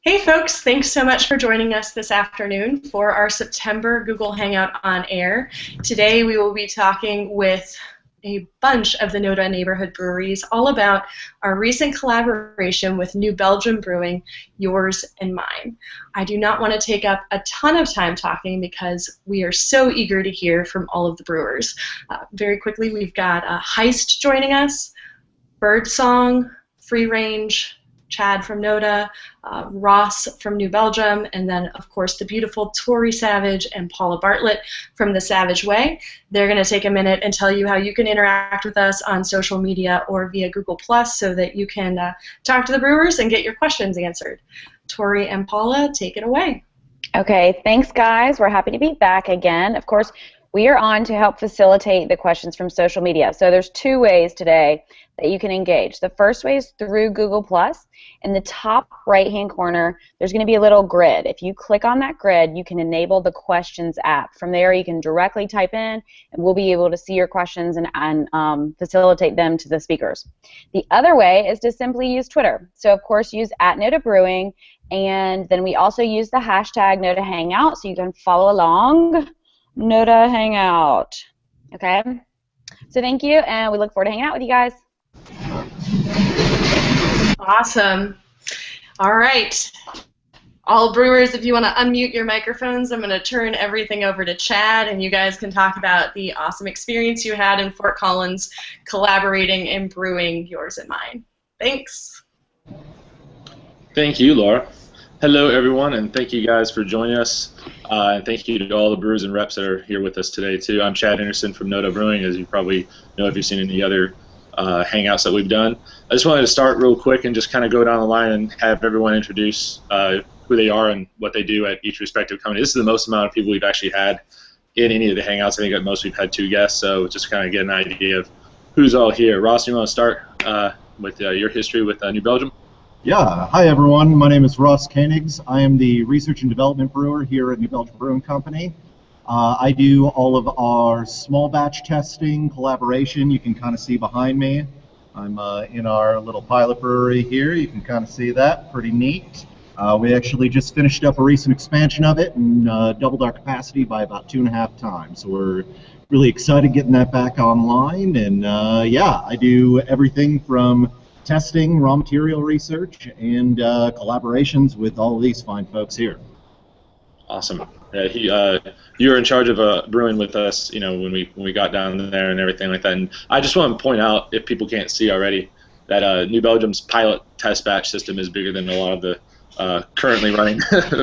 Hey folks, thanks so much for joining us this afternoon for our September Google Hangout on Air. Today we will be talking with a bunch of the Noda neighborhood breweries all about our recent collaboration with New Belgium Brewing, yours and mine. I do not want to take up a ton of time talking because we are so eager to hear from all of the brewers. Very quickly, we've got Heist joining us, Birdsong, Free Range, Chad from Noda, Ross from New Belgium, and then, of course, the beautiful Tori Savage and Paula Bartlett from The Savage Way. They're going to take a minute and tell you how you can interact with us on social media or via Google Plus so that you can talk to the brewers and get your questions answered. Tori and Paula, take it away. Okay, thanks, guys. We're happy to be back again. Of course, we are on to help facilitate the questions from social media. So there's two ways today that you can engage. The first way is through Google+. In the top right-hand corner, there's going to be a little grid. If you click on that grid, you can enable the questions app. From there, you can directly type in, and we'll be able to see your questions and facilitate them to the speakers. The other way is to simply use Twitter. So, of course, use @NodaBrewing, and then we also use the hashtag #NodaHangout, so you can follow along. Noda Hangout. Okay? So thank you, and we look forward to hanging out with you guys. Awesome. All right. All brewers, if you want to unmute your microphones, I'm going to turn everything over to Chad, and you guys can talk about the awesome experience you had in Fort Collins collaborating and brewing yours and mine. Thanks. Thank you, Laura. Hello, everyone, and thank you guys for joining us. And thank you to all the brewers and reps that are here with us today, too. I'm Chad Anderson from Noda Brewing, as you probably know if you've seen any other hangouts that we've done. I just wanted to start real quick and just kind of go down the line and have everyone introduce who they are and what they do at each respective company. This is the most amount of people we've actually had in any of the hangouts. I think at most we've had 2 guests, so just kind of get an idea of who's all here. Ross, you want to start with your history with New Belgium? Yeah, hi everyone. My name is Ross Koenigs. I am the research and development brewer here at New Belgium Brewing Company. I do all of our small batch testing, collaboration. You can kind of see behind me. I'm in our little pilot brewery here. You can kind of see that. Pretty neat. We actually just finished up a recent expansion of it and doubled our capacity by about 2.5 times. So we're really excited getting that back online. And yeah, I do everything from testing, raw material research, and collaborations with all of these fine folks here. Awesome. Yeah, you were in charge of brewing with us, you know, when we got down there and everything like that. And I just want to point out, if people can't see already, that New Belgium's pilot test batch system is bigger than a lot of the currently running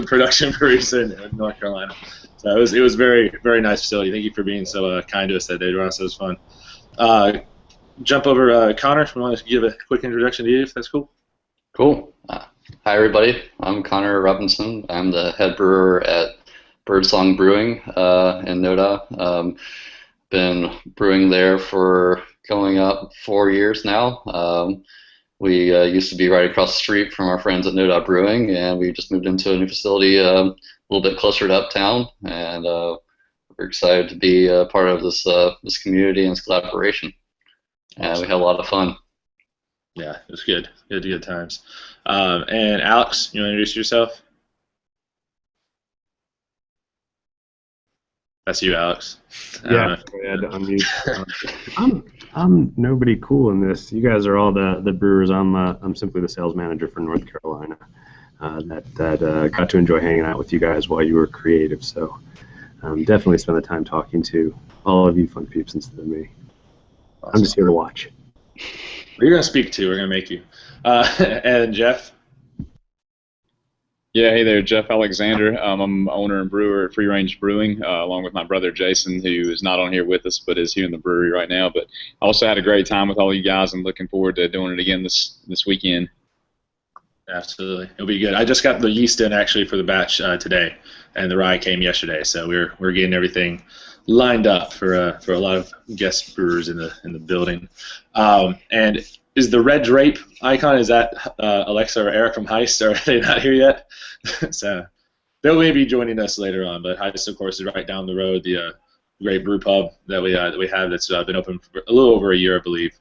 production breweries in North Carolina. So it was very, very nice facility. Thank you for being so kind to us that day, Ross. It was fun. Jump over, Connor, if you want to give a quick introduction to you, if that's cool. Cool. Hi, everybody. I'm Connor Robinson. I'm the head brewer at Birdsong Brewing in Noda. Been brewing there for going up 4 years now. We used to be right across the street from our friends at Noda Brewing, and we just moved into a new facility a little bit closer to uptown, and we're excited to be part of this community and this collaboration. And we had a lot of fun. Yeah, it was good. Good times. And Alex, you want to introduce yourself? That's you, Alex. Yeah, I had to unmute. I'm nobody cool in this. You guys are all the brewers. I'm simply the sales manager for North Carolina. That got to enjoy hanging out with you guys while you were creative. So definitely spend the time talking to all of you fun peeps instead of me. Awesome. I'm just here to watch. You're going to speak too. We're going to make you. And Jeff? Yeah, hey there, Jeff Alexander. I'm owner and brewer at Free Range Brewing, along with my brother Jason, who is not on here with us, but is here in the brewery right now. But I also had a great time with all you guys, and looking forward to doing it again this weekend. Absolutely, it'll be good. I just got the yeast in actually for the batch today, and the rye came yesterday, so we're getting everything lined up for a lot of guest brewers in the building. And is the red drape icon, is that Alexa or Eric from Heist, or are they not here yet? So they'll maybe be joining us later on, but Heist, of course, is right down the road, the great brew pub that we have that's been open for a little over a year, I believe.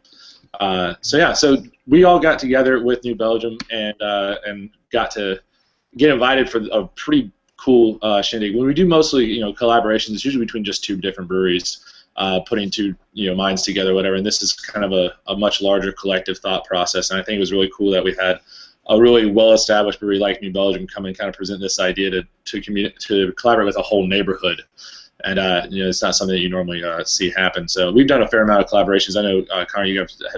So yeah, so we all got together with New Belgium and got to get invited for a pretty cool shindig. When we do mostly, collaborations, it's usually between just two different breweries, putting two, minds together, whatever. And this is kind of a much larger collective thought process. And I think it was really cool that we had a really well-established brewery like New Belgium come and kind of present this idea to collaborate with a whole neighborhood. And it's not something that you normally see happen. So we've done a fair amount of collaborations. I know, Connor,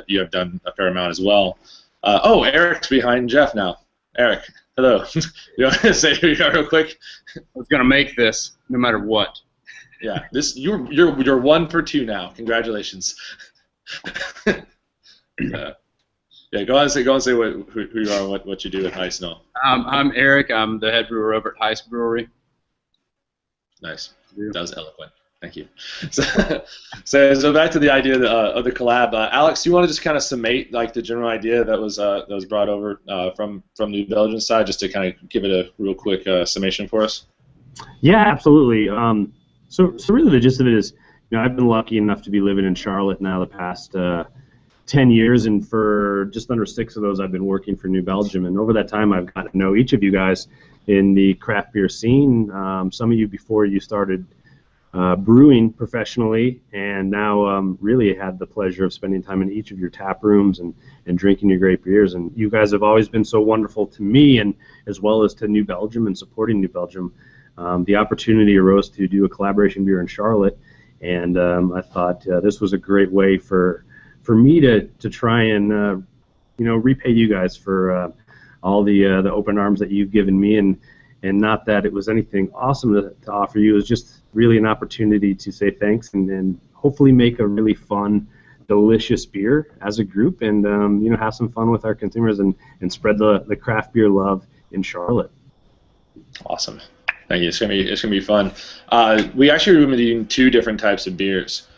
you have done a fair amount as well. Eric's behind Jeff now. Eric, hello. You want to say who you are real quick? I was gonna make this no matter what. Yeah, you're 1 for 2 now. Congratulations. Yeah, go on and say who you are and what you do at Heist now. I'm Eric. I'm the head brewer over at Heist Brewery. Nice. That was eloquent. Thank you. So back to the idea of the collab. Alex, do you want to just kind of summate like the general idea that was brought over from New Belgium side, just to kind of give it a real quick summation for us? Yeah, absolutely. So really the gist of it is, I've been lucky enough to be living in Charlotte now the past 10 years, and for just under 6 of those I've been working for New Belgium. And over that time I've gotten to know each of you guys in the craft beer scene. Some of you before you started brewing professionally, and now really had the pleasure of spending time in each of your tap rooms and drinking your great beers. And you guys have always been so wonderful to me, and as well as to New Belgium and supporting New Belgium. The opportunity arose to do a collaboration beer in Charlotte, and I thought this was a great way for me to try and repay you guys for all the open arms that you've given me, and not that it was anything awesome to offer you. It was just really an opportunity to say thanks and hopefully make a really fun, delicious beer as a group, and have some fun with our consumers and spread the craft beer love in Charlotte. Awesome. Thank you. It's gonna be fun. We actually are doing 2 different types of beers,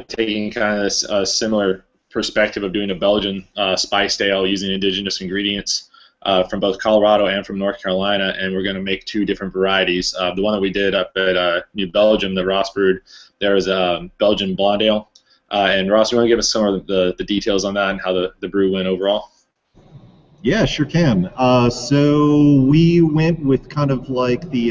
taking kind of a similar perspective of doing a Belgian spiced ale using indigenous ingredients from both Colorado and from North Carolina, and we're going to make 2 different varieties. The one that we did up at New Belgium, the Ross brewed, there was a Belgian blonde ale. And Ross, you want to give us some of the details on that and how the brew went overall? Yeah, sure can. So we went with kind of like we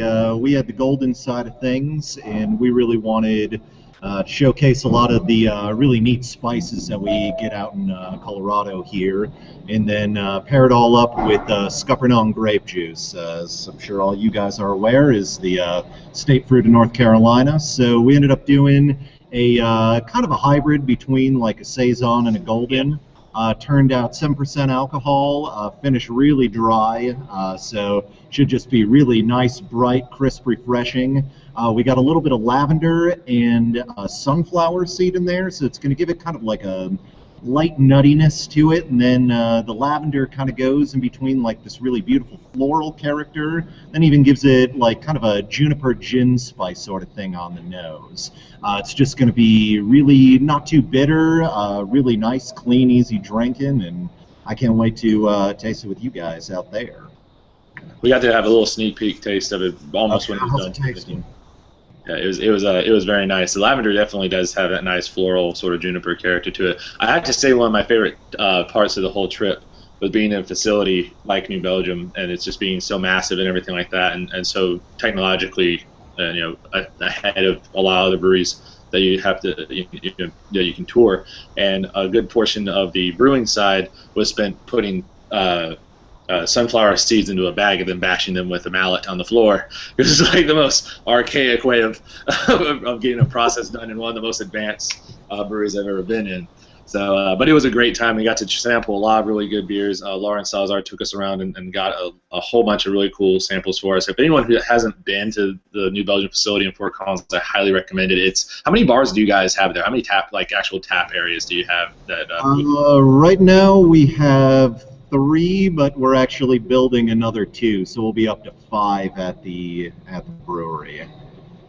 had the golden side of things, and we really wanted to showcase a lot of the really neat spices that we get out in Colorado here, and then pair it all up with Scuppernong grape juice. As I'm sure all you guys are aware, is the state fruit of North Carolina. So we ended up doing a kind of a hybrid between like a Saison and a Golden. Turned out 7% alcohol, finished really dry, so should just be really nice, bright, crisp, refreshing. We got a little bit of lavender and sunflower seed in there, so it's going to give it kind of like a light nuttiness to it, and then the lavender kind of goes in between like this really beautiful floral character, then even gives it like kind of a juniper gin spice sort of thing on the nose. It's just going to be really not too bitter, really nice, clean, easy drinking, and I can't wait to taste it with you guys out there. We got to have a little sneak peek taste of it almost when it was done. Tasting? Yeah, it was very nice. The lavender definitely does have that nice floral sort of juniper character to it. I have to say one of my favorite parts of the whole trip was being in a facility like New Belgium, and it's just being so massive and everything like that, and so technologically, ahead of a lot of the breweries that you have to that you can tour. And a good portion of the brewing side was spent putting sunflower seeds into a bag and then bashing them with a mallet on the floor. It was like the most archaic way of getting a process done in one of the most advanced breweries I've ever been in. So, but it was a great time. We got to sample a lot of really good beers. Laura and Salazar took us around and got a whole bunch of really cool samples for us. If anyone who hasn't been to the New Belgium facility in Fort Collins, I highly recommend it. How many bars do you guys have there? How many actual tap areas do you have? Right now we have 3, but we're actually building another 2, so we'll be up to 5 at the brewery.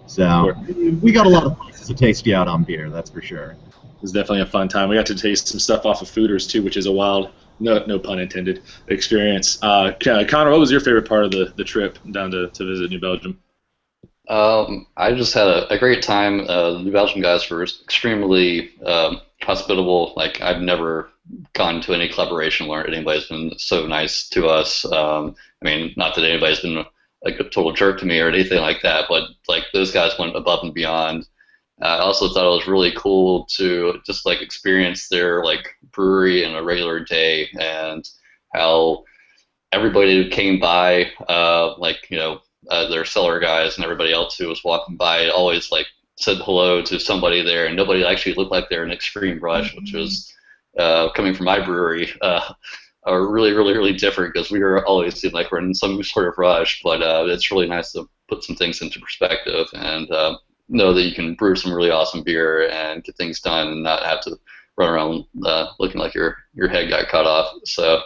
So we got a lot of places to taste you out on beer, that's for sure. It was definitely a fun time. We got to taste some stuff off of Fooders too, which is a wild, no pun intended, experience. Connor, what was your favorite part of the trip down to visit New Belgium? I just had a great time. The Belgian guys were extremely hospitable. Like I've never gone to any collaboration where anybody's been so nice to us. I mean, not that anybody's been like a total jerk to me or anything like that, but like those guys went above and beyond. I also thought it was really cool to just like experience their like brewery in a regular day and how everybody who came by, like their cellar guys and everybody else who was walking by always like said hello to somebody there, and nobody actually looked like they're in extreme rush, which was coming from my brewery, are really, really, really different because we were always seem like we're in some sort of rush. But it's really nice to put some things into perspective and know that you can brew some really awesome beer and get things done and not have to run around looking like your head got cut off. So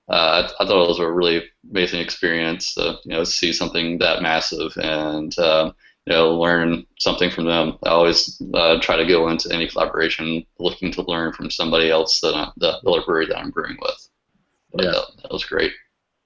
I thought it was a really amazing experience to see something that massive and learn something from them. I always try to go into any collaboration looking to learn from somebody else that the other brewery that I'm brewing with. But, yeah, that was great.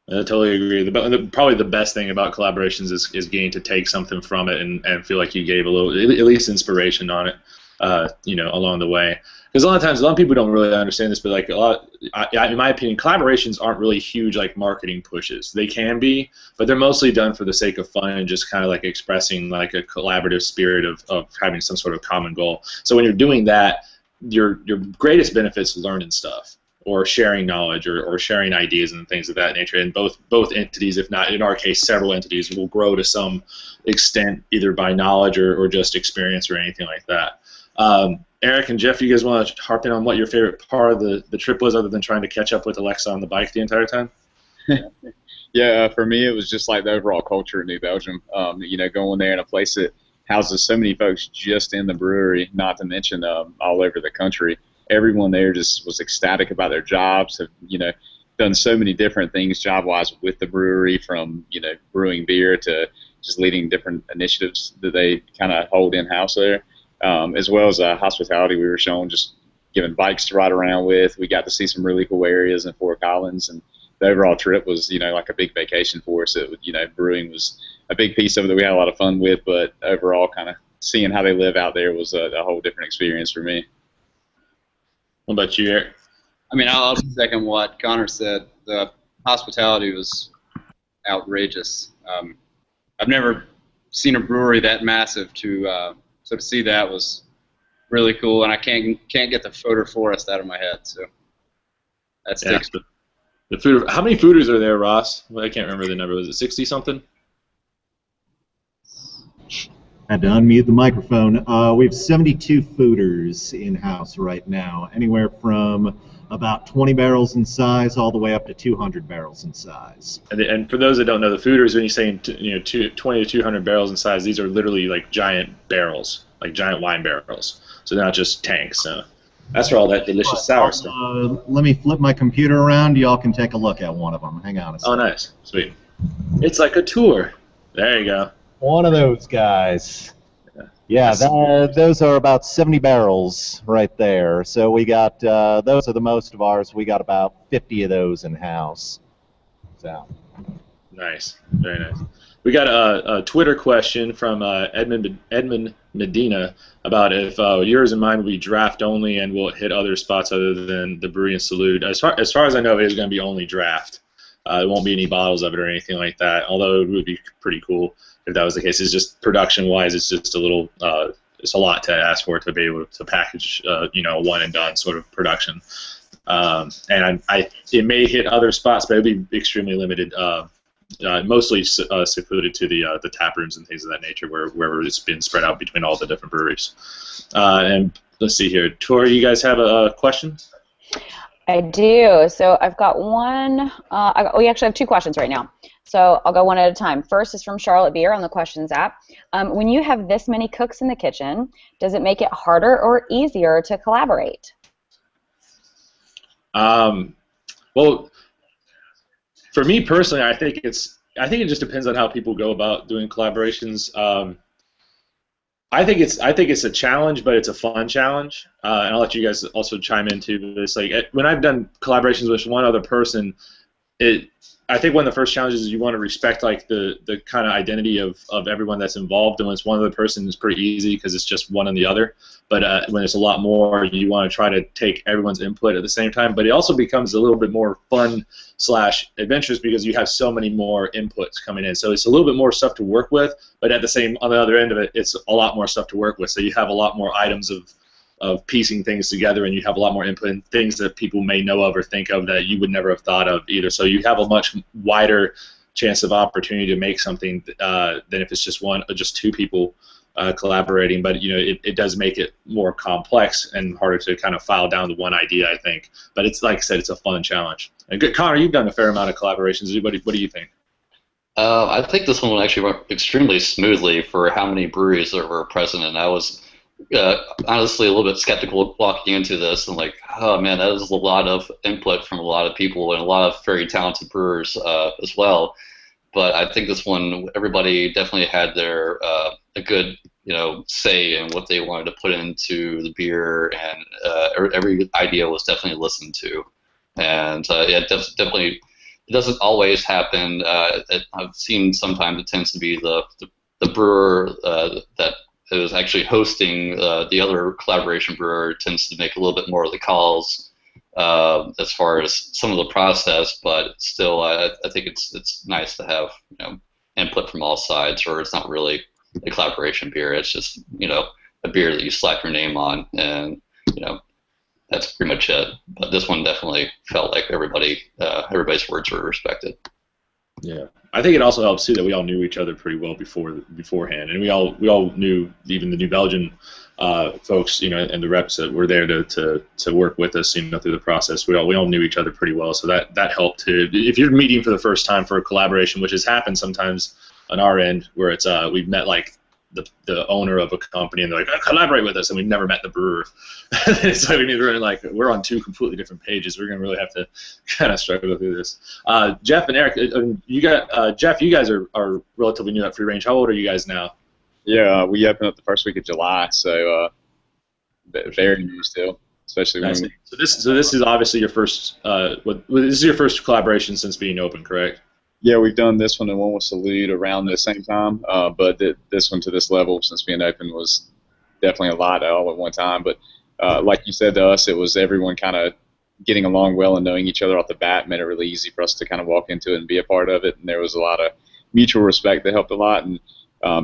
I totally agree. Probably the best thing about collaborations is getting to take something from it and feel like you gave a little, at least inspiration on it, along the way. Because a lot of times, a lot of people don't really understand this, but like in my opinion, collaborations aren't really huge like marketing pushes. They can be, but they're mostly done for the sake of fun and just kind of like expressing like a collaborative spirit of having some sort of common goal. So when you're doing that, your greatest benefits is learning stuff, or sharing knowledge, or sharing ideas and things of that nature. And both entities, if not in our case several entities, will grow to some extent either by knowledge or just experience or anything like that. Eric and Jeff, you guys want to harp in on what your favorite part of the trip was, other than trying to catch up with Alexa on the bike the entire time? Yeah, for me it was just like the overall culture in New Belgium. Going there in a place that houses so many folks just in the brewery, not to mention all over the country. Everyone there just was ecstatic about their jobs, have done so many different things job-wise with the brewery, from brewing beer to just leading different initiatives that they kind of hold in-house there, as well as hospitality. We were shown, just given bikes to ride around with. We got to see some really cool areas in Fort Collins, and the overall trip was like a big vacation for us. Brewing was a big piece of it that we had a lot of fun with, but overall kind of seeing how they live out there was a whole different experience for me. What about you, Eric? I mean, I'll second what Connor said. The hospitality was outrageous. I've never seen a brewery that massive, so to see that was really cool, and I can't get the Fodder Forest out of my head, so that sticks. Yeah, the food. How many fooders are there, Ross? Well, I can't remember the number. Was it 60 something? Had to unmute the microphone. We have 72 fooders in-house right now, anywhere from about 20 barrels in size all the way up to 200 barrels in size. And for those that don't know, the fooders, when you're saying 20 to 200 barrels in size, these are literally like giant barrels, like giant wine barrels. So they're not just tanks. So that's for all that delicious sour stuff. Let me flip my computer around. Y'all can take a look at one of them. Hang on a second. Oh, nice. Sweet. It's like a tour. There you go. One of those guys. Yeah, those are about 70 barrels right there. So we got, those are the most of ours. We got about 50 of those in-house. So. Nice. Very nice. We got a Twitter question from Edmund Medina about if yours and mine will be draft only and will it hit other spots other than the brewery and Salute. As far as I know, it is going to be only draft. There won't be any bottles of it or anything like that, although it would be pretty cool if that was the case. It's just production-wise, it's just a little, it's a lot to ask for to be able to package, a one-and-done sort of production. And it may hit other spots, but it'll be extremely limited, mostly secluded to the tap rooms and things of that nature, wherever it's been spread out between all the different breweries. And let's see here. Tori, you guys have a question? I do. So I've got one. We actually have two questions right now. So I'll go one at a time. First is from Charlotte Beer on the questions app. When you have this many cooks in the kitchen, does it make it harder or easier to collaborate? Well, for me personally, I think it just depends on how people go about doing collaborations. I think it's a challenge, but it's a fun challenge. And I'll let you guys also chime in too. But it's like when I've done collaborations with one other person, I think one of the first challenges is you want to respect like the kind of identity of everyone that's involved, and when it's one other person, it's pretty easy because it's just one and the other. But when it's a lot more, you want to try to take everyone's input at the same time. But it also becomes a little bit more fun / adventurous because you have so many more inputs coming in. So it's a little bit more stuff to work with, but at the same on the other end of it, it's a lot more stuff to work with. So you have a lot more items of piecing things together, and you have a lot more input in things that people may know of or think of that you would never have thought of either. So you have a much wider chance of opportunity to make something than if it's just two people collaborating. But it does make it more complex and harder to kind of file down to one idea, I think. But it's like I said, it's a fun challenge. And good, Connor, you've done a fair amount of collaborations. What do you think? I think this one actually went extremely smoothly for how many breweries that were present, and I was honestly a little bit skeptical walking into this, and like, oh man, that is a lot of input from a lot of people and a lot of very talented brewers as well. But I think this one, everybody definitely had their a good say in what they wanted to put into the beer, and every idea was definitely listened to. And yeah, definitely, it doesn't always happen. I've seen sometimes it tends to be the brewer that is actually hosting the other collaboration brewer tends to make a little bit more of the calls as far as some of the process, but still I think it's nice to have input from all sides, or it's not really a collaboration beer, it's just a beer that you slap your name on, and that's pretty much it. But this one definitely felt like everybody's words were respected. Yeah, I think it also helps too that we all knew each other pretty well beforehand, and we all knew even the New Belgian folks, and the reps that were there to work with us, through the process. We all knew each other pretty well, so that helped too. If you're meeting for the first time for a collaboration, which has happened sometimes on our end, where it's we've met like the owner of a company, and they're like, collaborate with us, and we've never met the brewer. It's like we're on two completely different pages. We're gonna really have to kind of struggle through this. Jeff and Eric, Jeff, you guys are relatively new at Free Range. How old are you guys now? Yeah, we opened up the first week of July, so very new still, especially when So this is obviously your first. This is your first collaboration since being open, correct? Yeah, we've done this one and one with Salute around the same time, but this one to this level since being open was definitely a lot all at one time. But like you said to us, it was everyone kind of getting along well and knowing each other off the bat made it really easy for us to kind of walk into it and be a part of it. And there was a lot of mutual respect that helped a lot. And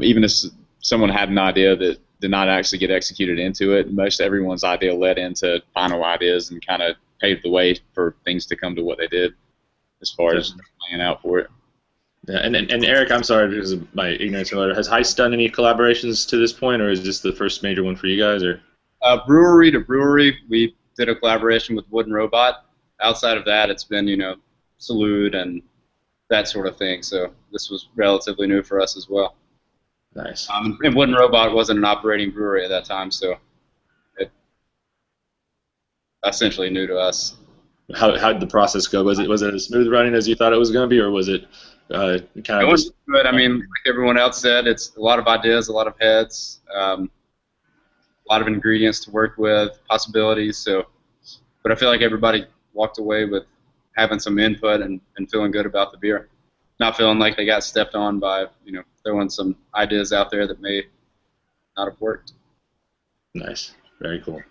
even if someone had an idea that did not actually get executed into it, most everyone's idea led into final ideas and kind of paved the way for things to come to what they did as far as laying out for it. Yeah, and Eric, I'm sorry because of my ignorance earlier. Has Heist done any collaborations to this point, or is this the first major one for you guys? Or brewery to brewery, we did a collaboration with Wooden Robot. Outside of that, it's been Salute and that sort of thing. So this was relatively new for us as well. Nice. And Wooden Robot wasn't an operating brewery at that time, so it essentially new to us. How did the process go? Was it as smooth running as you thought it was going to be, or was it kind of just? But I mean, like everyone else said, it's a lot of ideas, a lot of heads, a lot of ingredients to work with, possibilities. So, but I feel like everybody walked away with having some input and feeling good about the beer, not feeling like they got stepped on by throwing some ideas out there that may not have worked. Nice, very cool.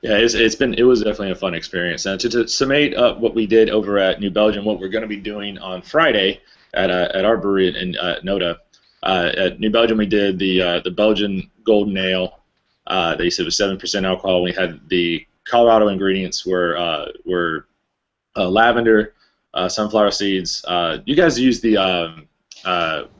Yeah, it was definitely a fun experience. And to summate up what we did over at New Belgium, what we're going to be doing on Friday at our brewery in Noda. At New Belgium, we did the Belgian Golden Ale. They said it was 7% alcohol. We had the Colorado ingredients were lavender, sunflower seeds. You guys use the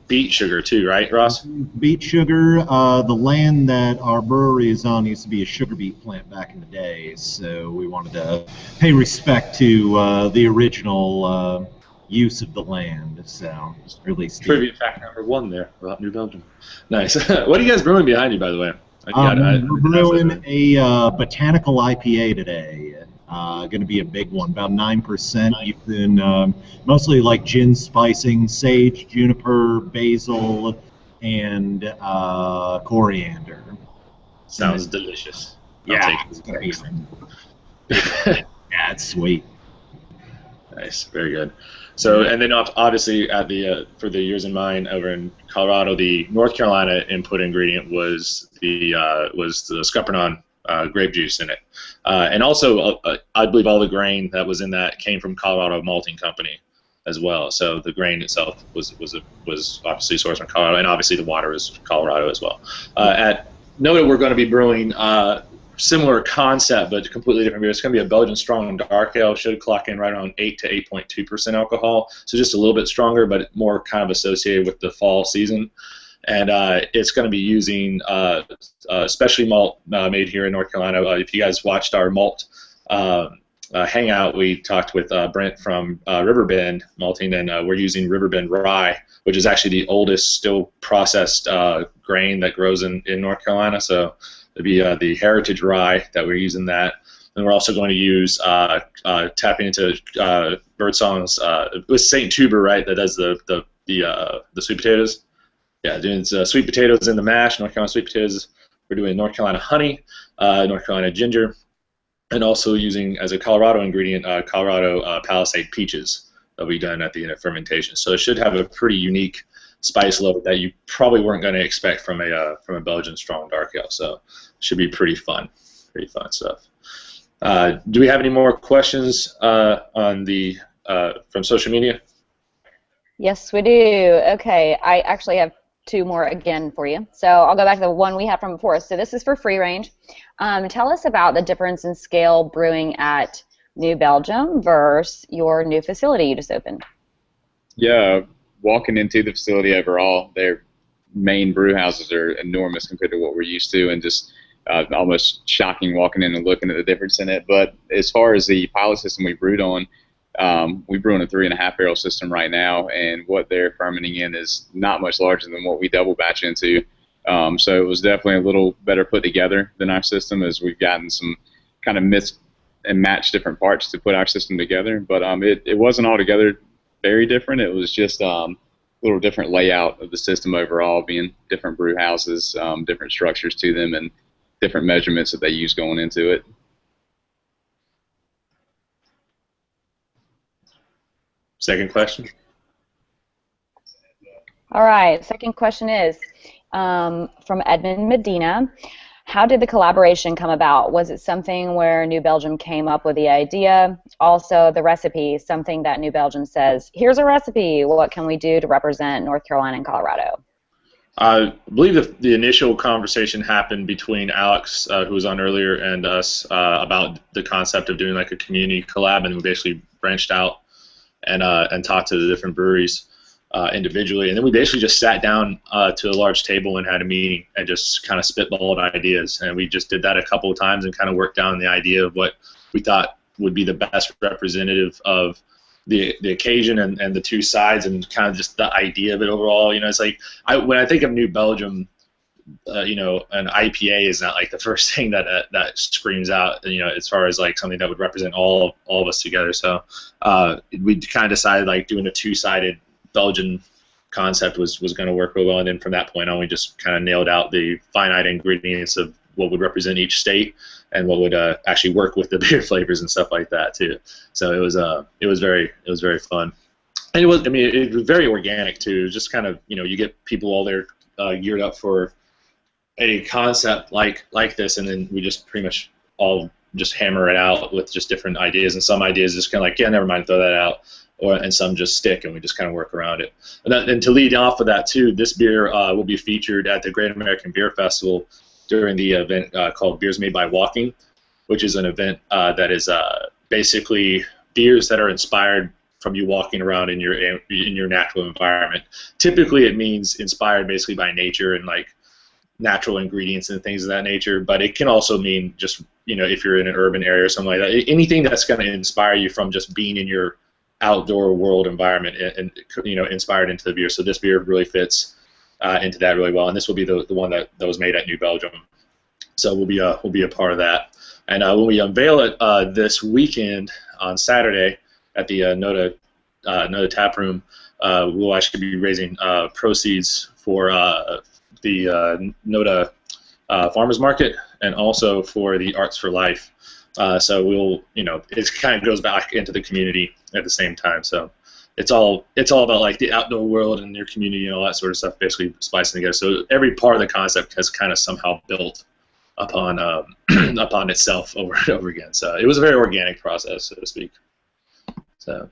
beet sugar too, right, Ross? Beet sugar. The land that our brewery is on used to be a sugar beet plant back in the day, so we wanted to pay respect to the original use of the land. So really, trivia fact number 1 there about New Belgium. Nice. What are you guys brewing behind you, by the way? We're brewing a botanical IPA today. Going to be a big one, about 9%. Using mostly like gin spicing, sage, juniper, basil, and coriander. Sounds delicious. Yeah, yeah, it's sweet. Nice, very good. So, and then obviously at the for the years in mine over in Colorado, the North Carolina input ingredient was the Scuppernong grape juice in it, and also I believe all the grain that was in that came from Colorado Malting Company as well. So the grain itself was obviously sourced from Colorado, and obviously the water is Colorado as well. At Noda, we're going to be brewing similar concept, but completely different beer. It's going to be a Belgian strong dark ale. Should clock in right around 8 to 8.2% alcohol, so just a little bit stronger, but more kind of associated with the fall season. And it's going to be using specialty malt made here in North Carolina. If you guys watched our malt hangout, we talked with Brent from Riverbend Malting, and we're using Riverbend rye, which is actually the oldest still processed grain that grows in North Carolina. So it'd be the heritage rye that we're using that. And we're also going to use tapping into Birdsong's with St. Tuber, right? That does the sweet potatoes. Yeah, doing sweet potatoes in the mash, North Carolina sweet potatoes. We're doing North Carolina honey, North Carolina ginger, and also using as a Colorado ingredient, Colorado Palisade peaches that we done at the end of fermentation. So it should have a pretty unique spice load that you probably weren't going to expect from a Belgian strong dark ale. So it should be pretty fun stuff. Do we have any more questions on the from social media? Yes, we do. Okay, I actually have two more again for you. So I'll go back to the one we had from before. So this is for free range. Tell us about the difference in scale brewing at New Belgium versus your new facility you just opened. Yeah, walking into the facility overall, their main brew houses are enormous compared to what we're used to, and just almost shocking walking in and looking at the difference in it. But as far as the pilot system we brewed on, we brew in a 3.5 barrel system right now, and what they're fermenting in is not much larger than what we double batch into. So it was definitely a little better put together than our system, as we've gotten some kind of mix and match different parts to put our system together. But it wasn't altogether very different. It was just a little different layout of the system overall, being different brew houses, different structures to them, and different measurements that they use going into it. Second question. All right, second question is from Edmund Medina. How did the collaboration come about? Was it something where New Belgium came up with the idea? Also, the recipe, something that New Belgium says, here's a recipe, what can we do to represent North Carolina and Colorado? I believe the initial conversation happened between Alex, who was on earlier, and us about the concept of doing like a community collab, and we basically branched out and talked to the different breweries individually, and then we basically just sat down to a large table and had a meeting and just kind of spitballed ideas, and we just did that a couple of times and kind of worked down the idea of what we thought would be the best representative of the occasion and the two sides, and kind of just the idea of it overall. You know, it's like when I think of New Belgium, you know, an IPA is not like the first thing that screams out, you know, as far as like something that would represent all of us together. So we kind of decided like doing a two-sided Belgian concept was going to work real well, and then from that point on, we just kind of nailed out the finite ingredients of what would represent each state and what would actually work with the beer flavors and stuff like that too. So it was very fun, and it was very organic too. It was just kind of, you know, you get people all there geared up for a concept like this, and then we just pretty much all just hammer it out with just different ideas, and some ideas just kind of like, yeah, never mind, throw that out, and some just stick, and we just kind of work around it. And to lead off of that too, this beer will be featured at the Great American Beer Festival during the event called Beers Made by Walking, which is an event that is basically beers that are inspired from you walking around in your natural environment. Typically, it means inspired basically by nature and like natural ingredients and things of that nature, but it can also mean just, you know, if you're in an urban area or something like that, anything that's going to inspire you from just being in your outdoor world environment and you know, inspired into the beer. So this beer really fits into that really well, and this will be the one that was made at New Belgium. So we'll be a part of that. And when we unveil it this weekend on Saturday at the Noda Tap Room, we'll actually be raising proceeds for the Noda Farmers Market, and also for the Arts for Life So we'll, it kind of goes back into the community at the same time. So it's all about like the outdoor world and your community and all that sort of stuff, basically splicing together. So every part of the concept has kind of somehow built upon upon itself over and over again. So it was a very organic process, so to speak. So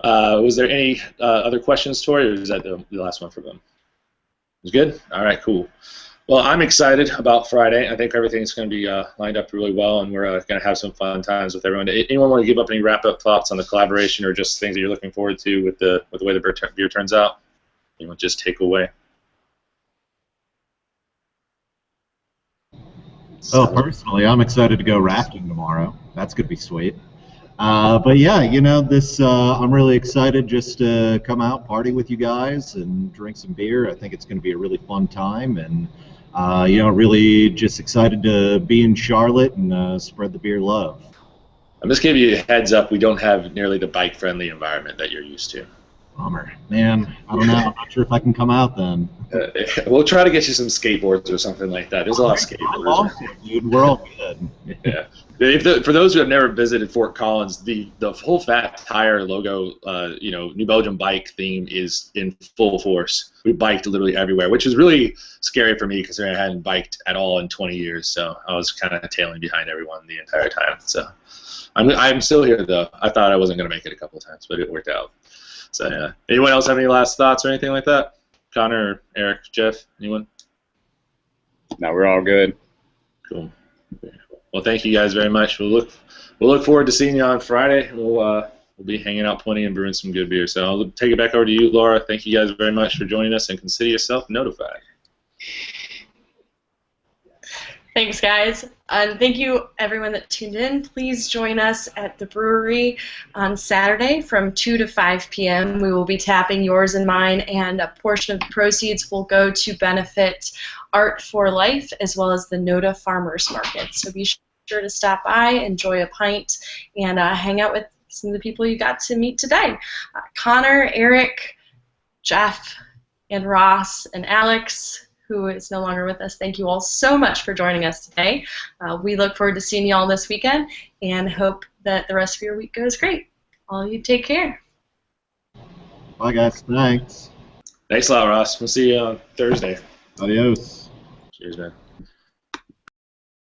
was there any other questions, Tori, or is that the last one for them? It was good? All right, cool. Well, I'm excited about Friday. I think everything's going to be lined up really well, and we're going to have some fun times with everyone. Anyone want to give up any wrap-up thoughts on the collaboration or just things that you're looking forward to with the way the beer turns out? Anyone just take away? Oh, personally, I'm excited to go rafting tomorrow. That's going to be sweet. But yeah, this I'm really excited just to come out, party with you guys, and drink some beer. I think it's going to be a really fun time, and really just excited to be in Charlotte and spread the beer love. I'm just giving you a heads up. We don't have nearly the bike-friendly environment that you're used to. Bummer, man. I don't know. I'm not sure if I can come out then. We'll try to get you some skateboards or something like that. There's a lot of skateboarders. Awesome, dude. We're all good. Yeah. For those who have never visited Fort Collins, the whole Fat Tire logo, New Belgium bike theme is in full force. We biked literally everywhere, which was really scary for me because I hadn't biked at all in 20 years. So I was kind of tailing behind everyone the entire time. So I'm still here though. I thought I wasn't going to make it a couple of times, but it worked out. So yeah. Anyone else have any last thoughts or anything like that? Connor, or Eric, Jeff, anyone? No, we're all good. Cool. Well, thank you guys very much. We'll look forward to seeing you on Friday. We'll be hanging out plenty and brewing some good beer. So I'll take it back over to you, Laura. Thank you guys very much for joining us, and consider yourself notified. Thanks, guys. And thank you, everyone that tuned in. Please join us at the brewery on Saturday from 2 to 5 p.m. We will be tapping yours and mine, and a portion of the proceeds will go to benefit Art for Life as well as the NODA Farmers Market. So be sure to stop by, enjoy a pint, and hang out with some of the people you got to meet today. Connor, Eric, Jeff, and Ross, and Alex, who is no longer with us. Thank you all so much for joining us today. We look forward to seeing you all this weekend and hope that the rest of your week goes great. All you take care. Bye, guys. Thanks. Thanks a lot, Ross. We'll see you on Thursday. Adios. Cheers, man.